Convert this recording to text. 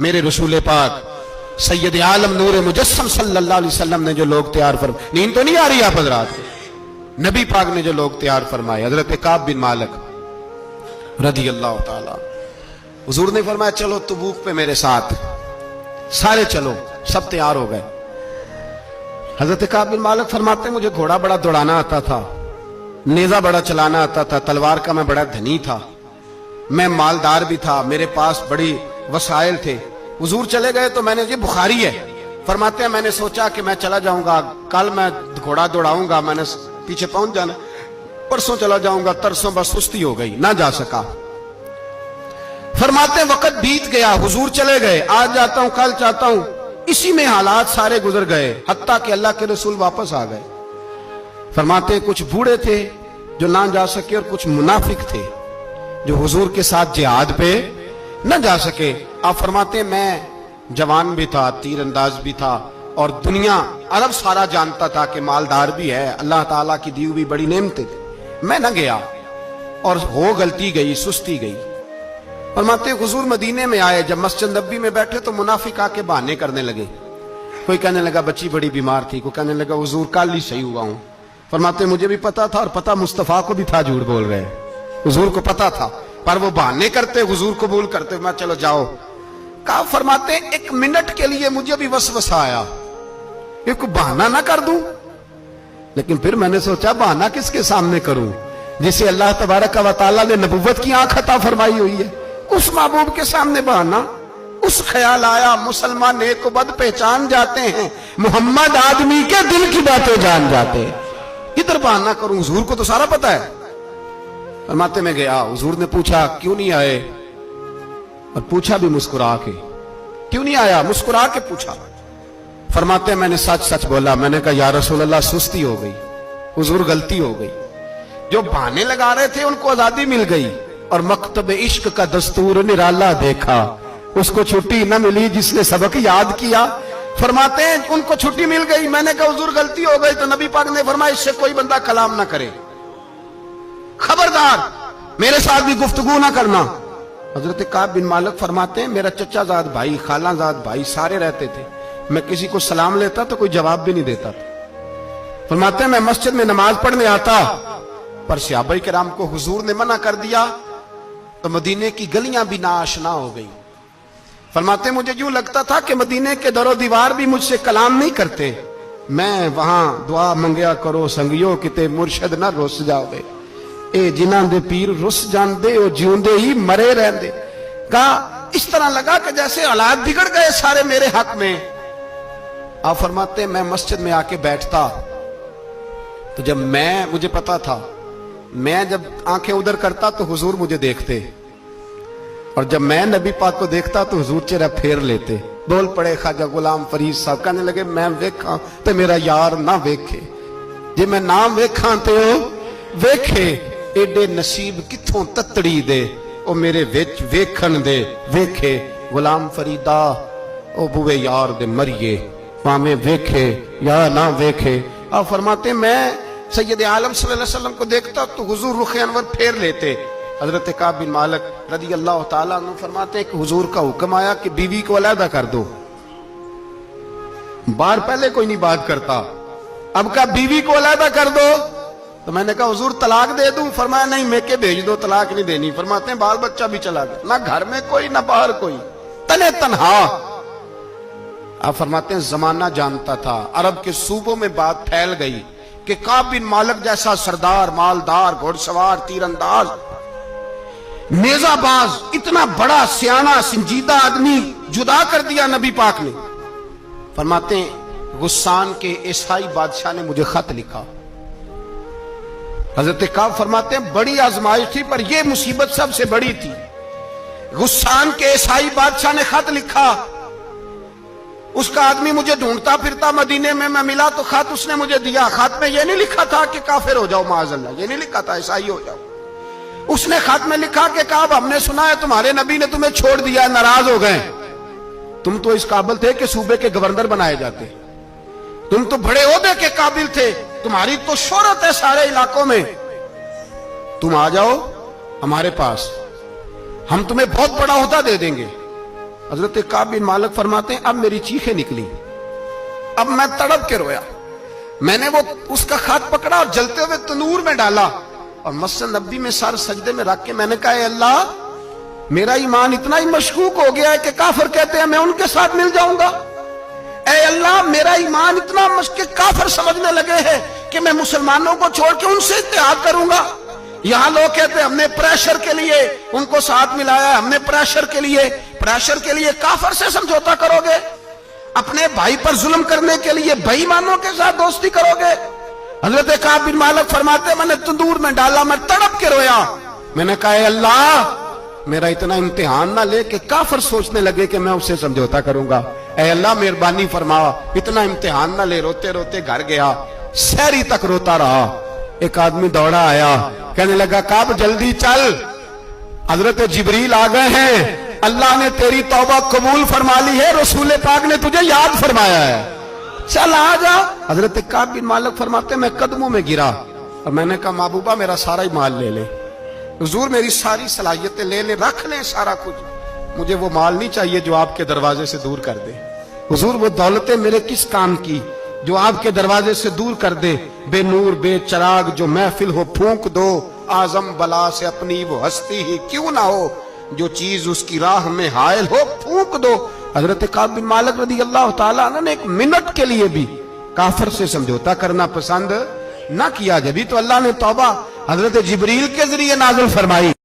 میرے رسول پاک سید عالم نور مجسم صلی اللہ علیہ وسلم نے جو لوگ تیار فرمائے، نیند تو نہیں آ رہی آپ حضرات؟ نبی پاک نے جو لوگ تیار فرمائے، حضرت کعب بن مالک رضی اللہ تعالی، حضور نے فرمایا چلو تبوک پہ میرے ساتھ، سارے چلو، سب تیار ہو گئے۔ حضرت کعب بن مالک فرماتے ہیں مجھے گھوڑا بڑا دوڑانا آتا تھا، نیزہ بڑا چلانا آتا تھا، تلوار کا میں بڑا دھنی تھا، میں مالدار بھی تھا، میرے پاس بڑی وسائل تھے۔ حضور چلے گئے تو میں نے، یہ بخاری ہے، فرماتے ہیں میں نے سوچا کہ میں چلا جاؤں گا، کل میں گھوڑا دوڑاؤں گا، میں نے پیچھے پہنچ جانا، پرسوں چلا جاؤں گا، ترسوں بس سستی ہو گئی، نہ جا سکا۔ فرماتے ہیں وقت بیت گیا، حضور چلے گئے، آج جاتا ہوں کل چاہتا ہوں، اسی میں حالات سارے گزر گئے، حتیٰ کہ اللہ کے رسول واپس آ گئے۔ فرماتے ہیں کچھ بوڑھے تھے جو نہ جا سکے اور کچھ منافق تھے جو حضور کے ساتھ جہاد پہ نہ جا سکے۔ آپ فرماتے ہیں میں جوان بھی تھا، تیر انداز بھی تھا، اور دنیا عرب سارا جانتا تھا کہ مالدار بھی ہے، اللہ تعالیٰ کی دی ہوئی بڑی نعمتیں تھے، میں نہ گیا اور ہو غلطی گئی، سستی گئی۔ فرماتے ہیں حضور مدینے میں آئے، جب مسجد نبوی میں بیٹھے تو منافق آ کے بہانے کرنے لگے، کوئی کہنے لگا بچی بڑی بیمار تھی، کوئی کہنے لگا حضور کل ہی صحیح ہوا ہوں۔ فرماتے ہیں مجھے بھی پتا تھا اور پتا مصطفیٰ کو بھی تھا جھوٹ بول رہے ہیں، حضور کو پتا تھا، پر وہ بہانے کرتے، حضور قبول کرتے، میں چلو جاؤ۔ کہا فرماتے ہیں ایک منٹ کے لیے مجھے بھی وسوسہ آیا کہ کوئی بہانہ نہ کر دوں، لیکن پھر میں نے سوچا بہانہ کس کے سامنے کروں جسے اللہ تبارک و تعالیٰ نے نبوت کی آنکھ عطا فرمائی ہوئی ہے، اس محبوب کے سامنے بہانہ۔ اس خیال آیا مسلمان نیک و بد پہچان جاتے ہیں، محمد آدمی کے دل کی باتیں جان جاتے ہیں، کدھر بہانہ کروں، حضور کو تو سارا پتا ہے۔ فرماتے میں گیا، حضور نے پوچھا کیوں نہیں آئے، اور پوچھا بھی مسکرا کے، کیوں نہیں آیا، مسکرا کے پوچھا۔ فرماتے ہیں میں نے سچ سچ بولا، میں نے کہا یا رسول اللہ سستی ہو گئی، حضور غلطی ہو گئی، جو بہانے لگا رہے تھے ان کو آزادی مل گئی، اور مکتب عشق کا دستور نرالا دیکھا، اس کو چھٹی نہ ملی جس نے سبق یاد کیا۔ فرماتے ہیں ان کو چھٹی مل گئی، میں نے کہا حضور غلطی ہو گئی، تو نبی پاک نے فرمایا اس سے کوئی بندہ کلام نہ کرے، خبردار میرے ساتھ بھی گفتگو نہ کرنا۔ حضرت کعب بن مالک فرماتے ہیں میرا چچا زاد بھائی، خالہ زاد بھائی سارے رہتے تھے، میں کسی کو سلام لیتا تو کوئی جواب بھی نہیں دیتا تھا۔ فرماتے ہیں میں مسجد میں نماز پڑھنے آتا، پر صحابہ کرام کو حضور نے منع کر دیا تو مدینے کی گلیاں بھی ناآشنا ہو گئی۔ فرماتے ہیں مجھے یوں لگتا تھا کہ مدینے کے در و دیوار بھی مجھ سے کلام نہیں کرتے، میں وہاں دعا منگیا کرو سنگیو کتے مرشد نہ رس جاؤ گے، اے جنہاں دے پیر رس جاندے او جیوندے ہی مرے رہندے۔ کہا اس طرح لگا کہ جیسے حالات بگڑ گئے سارے میرے حق میں۔ آپ فرماتے ہیں میں مسجد میں آ کے بیٹھتا تو جب مجھے پتا تھا، میں جب آنکھیں ادھر کرتا تو حضور مجھے دیکھتے، اور جب میں نبی پاک کو دیکھتا تو حضور چہرہ پھیر لیتے۔ بول پڑے خواجہ غلام فرید صاحب، کہنے لگے میں ویکھاں تے میرا یار نہ ویکھے، جے میں نام ویکھاں تے او ویکھے، ایڈے نصیب کتھوں تتڑی دے او میرے وچ ویکھن دے ویکھے، غلام فریدا او بوے یار دے مریے پامیں ویکھے یا نہ ویکھے۔ آپ فرماتے ہیں میں سید عالم صلی اللہ علیہ وسلم کو دیکھتا تو حضور رخ انور پھیر لیتے۔ حضرت کعب بن مالک رضی اللہ تعالیٰ عنہ فرماتے ہیں کہ حضور کا حکم آیا کہ بیوی کو علیحدہ کر دو، بار پہلے کوئی نہیں بات کرتا، اب کہا بیوی کو علیحدہ کر دو، تو میں نے کہا حضور طلاق دے دوں، فرمایا نہیں میکے بھیج دو، طلاق نہیں دینی۔ فرماتے ہیں بال بچہ بھی چلا گیا، نہ گھر میں کوئی نہ باہر کوئی، تنے تنہا۔ آپ فرماتے ہیں زمانہ جانتا تھا، عرب کے صوبوں میں بات پھیل گئی کہ کعب بن مالک جیسا سردار، مالدار، گھوڑ سوار، تیر انداز، نیزہ باز، اتنا بڑا سیانہ سنجیدہ آدمی جدا کر دیا نبی پاک نے۔ فرماتے ہیں غسان کے عیسائی بادشاہ نے مجھے خط لکھا۔ حضرت کعب فرماتے ہیں بڑی آزمائش تھی، پر یہ مصیبت سب سے بڑی تھی۔ غسان کے عیسائی بادشاہ نے خط لکھا، اس کا آدمی مجھے ڈھونڈتا پھرتا مدینے میں، میں ملا تو خط اس نے مجھے دیا۔ خط میں یہ نہیں لکھا تھا کہ کافر ہو جاؤ معاذ اللہ، یہ نہیں لکھا تھا عیسائی ہو جاؤ، اس نے خط میں لکھا کہ کعب ہم نے سنا ہے تمہارے نبی نے تمہیں چھوڑ دیا، ناراض ہو گئے، تم تو اس قابل تھے کہ صوبے کے گورنر بنائے جاتے، تم تو بڑے عہدے کے قابل تھے، تمہاری تو شہرت ہے سارے علاقوں میں، تم آ جاؤ ہمارے پاس، ہم تمہیں بہت بڑا عہدہ دے دیں گے۔ حضرت کعب بن مالک فرماتے ہیں اب میری چیخیں نکلی، اب میں تڑپ کے رویا، میں نے وہ اس کا خط پکڑا اور جلتے ہوئے تنور میں ڈالا اور مسجد نبوی میں سر سجدے میں رکھ کے میں نے کہا اے اللہ میرا ایمان اتنا ہی مشکوک ہو گیا ہے کہ کافر کہتے ہیں میں ان کے ساتھ مل جاؤں گا، اے اللہ میرا ایمان اتنا مشکوک کافر سمجھنے لگے ہیں کہ میں مسلمانوں کو چھوڑ کے ان سے اتحاد کروں گا۔ یہاں لوگ کہتے ہیں ہم نے پریشر کے لیے ان کو ساتھ ملایا، ہم نے پریشر کے لیے کافر سے سمجھوتا کرو گے، اپنے بھائی پر ظلم کرنے کے لیے بے ایمانوں کے ساتھ دوستی کرو گے۔ حضرت کعب بن مالک فرماتے ہیں میں نے تندور میں ڈالا، میں تڑپ کے رویا، میں نے کہا اے اللہ میرا اتنا امتحان نہ لے کہ کافر سوچنے لگے کہ میں اس سے سمجھوتا کروں گا، اے اللہ مہربانی فرما اتنا امتحان نہ لے۔ روتے روتے گھر گیا، سحری تک روتا رہا، ایک آدمی دوڑا آیا کہنے لگا کعب جلدی چل، حضرت جبریل آ گئے ہیں، اللہ نے تیری توبہ قبول فرما لی ہے، رسول پاک نے تجھے یاد فرمایا ہے، چل آ جا۔ حضرت کعب بن مالک فرماتے میں قدموں میں گرا اور میں نے کہا محبوبہ میرا سارا ہی مال لے لے، حضور میری ساری صلاحیتیں لے لے، رکھ لیں سارا کچھ، مجھے وہ مال نہیں چاہیے جو آپ کے دروازے سے دور کر دے، حضور وہ دولتیں میرے کس کام کی جو آپ کے دروازے سے دور کر دے، بے نور بے چراغ جو محفل ہو پھونک دو، اعظم بلا سے اپنی وہ ہستی ہی کیوں نہ ہو، جو چیز اس کی راہ میں حائل ہو پھونک دو۔ حضرت کعب بن مالک رضی اللہ تعالیٰ عنہ نے ایک منٹ کے لیے بھی کافر سے سمجھوتا کرنا پسند نہ کیا، جبھی تو اللہ نے توبہ حضرت جبریل کے ذریعے نازل فرمائی۔